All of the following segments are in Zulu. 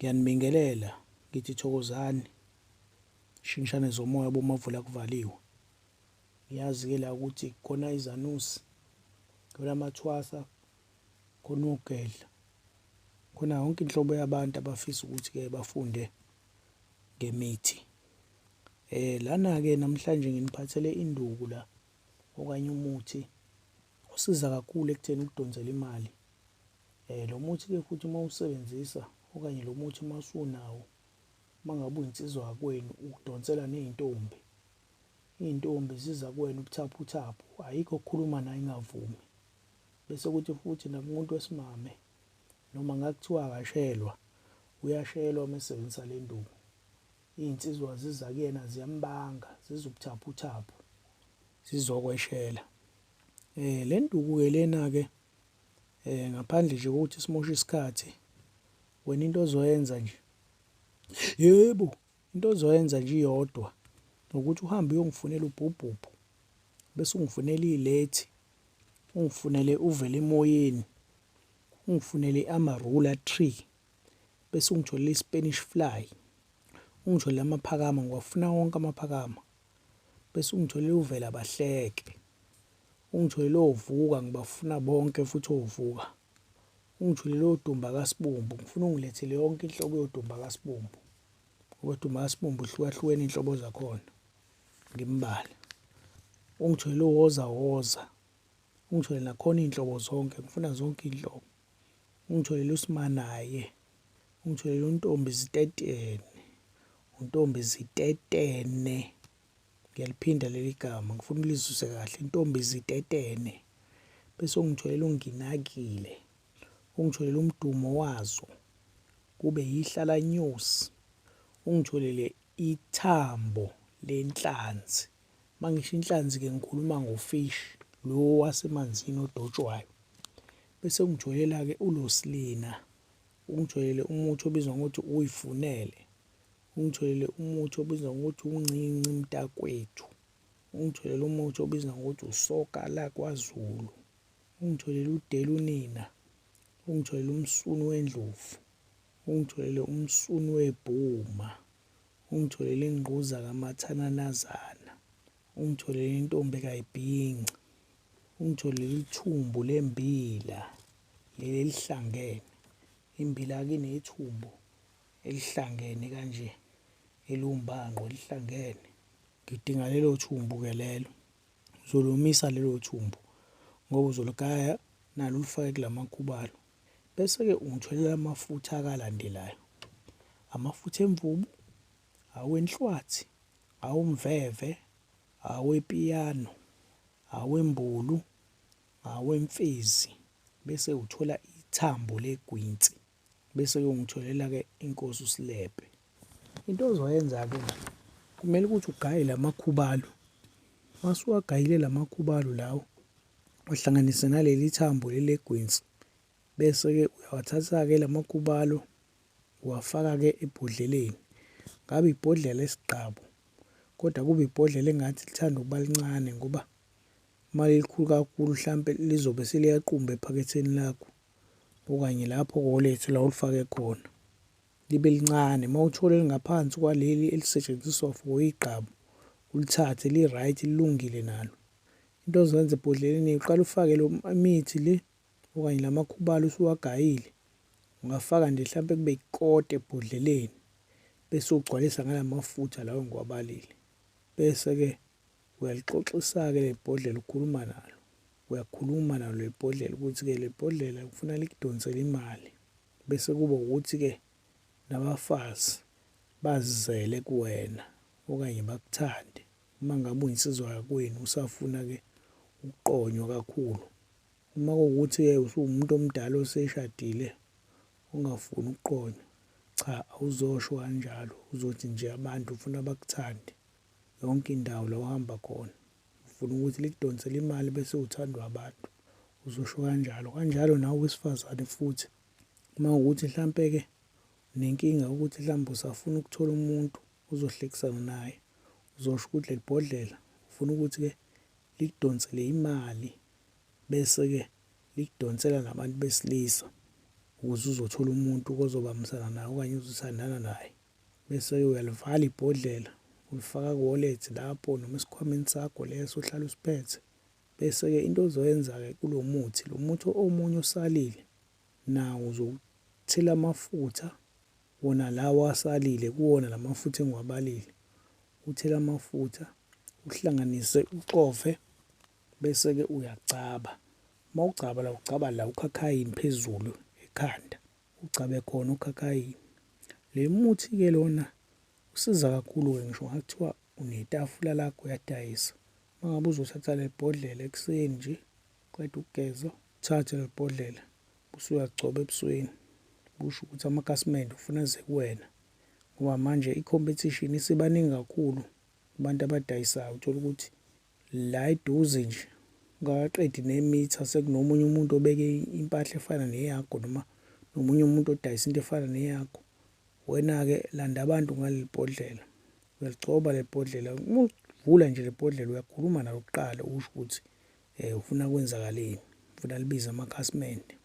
Ngiyanibingelela ngithi thokozani shingishane zomoya bomavula kuvaliwe. Ngiyazi-ke la ukuthi khona izanusi, khona amathwasa, khona ugedla, khona yonke inhlobo yabantu abafisa ukuthi-ke bafunde ngemithi. Lana-ke namhlanje nginiphathele induku la okanye umuthi osiza kakhulu ekutheni ukudonsela imali. Lo muthi-ke futhi uma usebenzisa okanye lo muthi uma usunawo, uma ngabe uyinsizwa yakwenu ukudonsela ney'ntombi. Iy'ntombi ziza kuwena ubuthaphuthaphu, ayikho okukhuluma naye ingavumi. Bese kuthi futhi nakumuntu wesimame noma ngakuthiwa akashelwa, uyashelwa uma esebenzisa le nduku. Iy'nsizwa ziza kuyena ziyambanga, ziza ubuthaphuthaphu, zizokweshela. Le nduku-ke lena-ke ngaphandle nje kokuthi simoshe isikhathi, wena into ozoyenza nje, yebo, into ozoyenza nje iyodwa ukuthi uhambe uyongifunela ubhubhubhu, bese ungifunela ilethi, ungifunele uvele emoyeni, ungifunele i-amarula tree, bese ungitholele i-Spanish fly, ungitholele amaphakama, ngiwafuna wonke amaphakama, bese ungitholele uvela abahleke, ungitholele ovuka, ngibafuna bonke futhi ovuka, ungitholele odumba kasibumbu, ngifuna ungilethele yonke inhlobo yodumba kasibumbu, ngoba udumba kasibumbu uhlukahlukene iy'nhlobo zakhona, ngimbala. Ungitholele uwozawoza, ungitholele nakhona iy'nhlobo zonke, ngifuna zonke iy'nhlobo. Ungitholele usimanaye, ungitholele untombi zitetene, untombi zitetene. Ngiyaliphinda leli gama, ngifuna ulizwisise kahle, intombi zitetene. Bese ungitholele unginakile, ungitholele umdumo wazo, kube yihlalanyusi, ungitholele ithambo lenhlanzi. Uma ngisho inhlanzi-ke ngikhuluma ngofishi lo wasemanzini odotshwayo. Bese ungitholela-ke ulosilina, ungitholele umuthi obizwa ngokuthi uy'funele, ungitholele umuthi obizwa ngokuthi uncinci mntakwethu, ungitholele umuthi obizwa ngokuthi usoka la kwaZulu, ungitholele udela unina, ungitholele umsuni wendlovu, ungitholele umsuni webhuma, ungitholele ingquza kamathananazana, ungitholele intombi kayibhinci, ungitholele ithumbu lembila leli elihlangene. Imbila-ke inethumbu elihlangene kanje, elumbanqo elihlangene. Ngidinga lelo thumbu-ke lelo, uzolomisa lelo thumbu ngoba uzoligaya nalo ulifake kulamakhubalo. Bese-ke ungitholela amafutha akalandelayo, amafutha emvubu, awenhlwathi, awumveve, awepiyano, awembulu, awemfizi, bese uthola ithambo legwinsi, bese-ke ungitholela-ke inkosi usilebhe. Into ozoyenza-ke kumele ukuthi ugaye lamakhubalo. Uma usuwagayile lamakhubalo lawo, uhlanganise naleli thambo leli legwinsi, bese-ke uyawathatha-ke lamakhubalo uwafaka-ke ebhodleleni. Ngabe ibhodlela lesigqabo, kodwa kube ibhodlela engathi lithanda ukuba lincane ngoba uma lilikhulu kakhulu hlampe lizobe seliyaqumba ephaketheni lakho okanye lapho kolethu la ulifake khona, libe lincane. Uma uthole lingaphansi kwaleli elisetshenziswa for igqabu, ulithathe li-right lilungile nalo. Into ozoyenza ebhodleleni uqala ufake lo mithi le okanye lamakhubalo usuwagayile, ungafaka nje hlampe kube ikota ebhodleleni, bese ugcwalisa ngala mafutha lawa engiwabalile. Bese-ke uyalixoxisa-ke le bhodlela ukhuluma nalo, uyakhuluma nalo le bhodlela ukuthi-ke le bhodlela ufuna likudonsele imali. Bese kuba ukuthi-ke nabafazi bazizele kuwena okanye bakuthande. Uma ngabe uyinsizwa yakwenu usafuna-ke ukuqonywa kakhulu. Uma kuwukuthi-ke usuwumuntu omdala oseshadile ongafuni ukuqonywa, cha, awuzosho kanjalo, uzothi nje abantu ufuna bakuthande yonke indawo la uhamba khona. Ufuna ukuthi likudonsele imali bese uthandwa abantu, uzosho kanjalo. Kanjalo nawe wesifazane futhi, uma kuwukuthi hlampe-ke unenkinga ukuthi hlambe usafuna ukuthola umuntu uzohlekisana naye, uzosho ukuthi leli bhodlela ufuna ukuthi-ke likudonsele imali, bese-ke likudonsela nabantu besilisa. ukuze uzothola umuntu ozobambisana naye okanye uzothandana naye. Bese-ke uyalivala ibhodlela, ulifaka ku-wallet lapho noma esikhwameni sakho leso ohlala usiphethe. Bese-ke into ozoyenza-ke kulo muthi, lo muthi omunye osalile nawo uzowuthela amafutha wona lawa asalile kuwona la mafutha engiwabalile. Uthele amafutha, uhlanganise, ucofe, bese-ke uyagcaba. Uma ugcaba la ugcaba la ukhakhayini phezulu ekhanda, ugcabe khona ukhakhayini. Le muthi-ke lona usiza kakhulu-ke ngisho kungathiwa unetafula lakho uyadayisa. Uma ngabe uzothatha le bhodlela ekuseni nje uqeda ukugeza, uthathe le bhodlela usuyagcoba ebusweni. Kusho ukuthi amakhasimende ufuna eze kuwena ngoba manje i-competition isibaningi kakhulu kubantu abadayisayo. Uthola ukuthi la eduze nje ungakaqedi nemitha sekunomunye umuntu obeke impahla efana neyakho noma nomunye umuntu odayisa into efana neyakho. Wena-ke landa abantu ngaleli bhodlela, uyaligcoba le bhodlela. Uma uvula nje le bhodlela uyakhuluma nalo kuqala usho ukuthi ufuna kwenzakaleni, ufuna libize amakhasimende.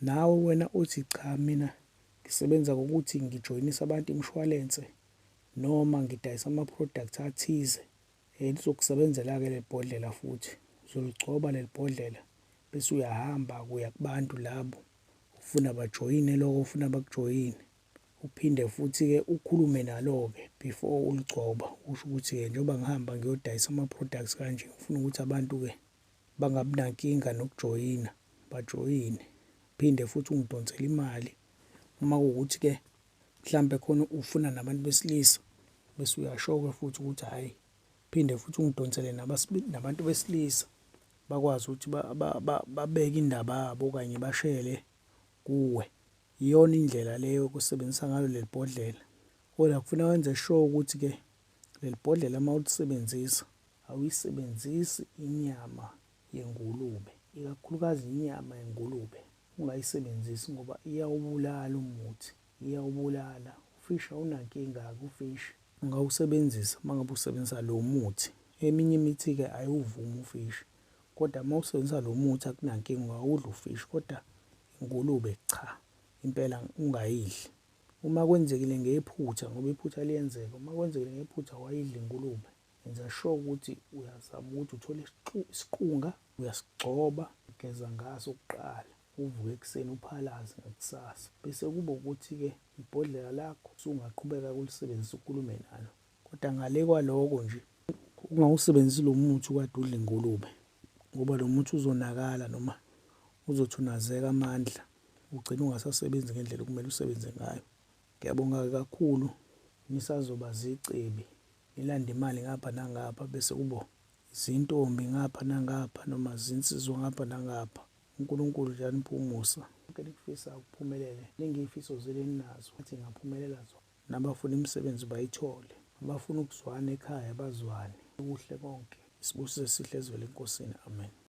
Nawe wena uthi cha mina ngisebenza ngokuthi ngijoyinise abantu imishwalense noma ngidayisa ama-product athize, lizokusebenzela-ke le bhodlela futhi. Uzoligcoba leli bhodlela bese uyahamba kuya kubantu labo ufuna bajoyine lokho ufuna bakujoyine. Uphinde futhi-ke ukhulume nalo-ke before uligcoba. Usho ukuthi-ke njengoba ngihamba ngiyodayisa ama-products kanje, ngifuna ukuthi abantu-ke bangabi nankinga nokujoyina, bajoyine. Phinde futhi ungidonsele imali uma kuwukuthi-ke mhlampe khona ufuna nabantu besilisa, bese uyasho-ke futhi ukuthi hhayi, phinde futhi ungidonsele nabantu besilisa bakwazi ukuthi babeke indaba yabo okanye bashele kuwe. Iyona indlela leyo yokusebenzisa ngalo leli bhodlela. Kodwa kufuna wenze sure ukuthi-ke leli bhodlela uma ulisebenzisa awuyisebenzisi inyama yengulube, ikakhulukazi inyama yengulube ungayisebenzisi ngoba iyawubulala umuthi, iyawubulala. Ufishi awunankinga-ke ufishi ungawusebenzisa uma ngabe usebenzisa lo muthi. Eminye imithi-ke ayiwuvumi ufishi, kodwa uma usebenzisa lo muthi akunankinga, ungawudla ufishi, kodwa ingulube cha, impela ungayidli. Uma kwenzekile ngephutha, ngoba iphutha liyenzeka, uma kwenzekile ngephutha wayidla ingulube, yenza sure ukuthi uyazama ukuthi uthole isiqunga, uyasigcoba, ugeza ngaso kuqala, uvuke ekuseni uphalaze ngakusasa. Bese kuba ukuthi-ke ibhodlela lakho usungaqhubeka ulisebenzisa ukhulume nalo. Kodwa ngale kwaloko nje ungawusebenzisi lo muthi ukade udla ingulube ngoba lo muthi uzonakala noma uzothunazeka amandla, ugcine ungasasebenzi ngendlela okumele usebenze ngayo. Ngiyabonga kakhulu, nisazoba zicebi, nilanda imali ngapha nangapha bese kubo izintombi ngapha nangapha noma zinsizwa ngapha nangapha. uNkulunkulu nje aniphe umusa. Konke nikufisa ukuphumelele, ningiyifiso zenu eninazo athi ngaphumelela zona. Nabafuna imisebenzi bayithole, abafuna ukuzwana ekhaya bazwane. Kuhle konke, isibusiso esihle ezivela enkosini. Amen.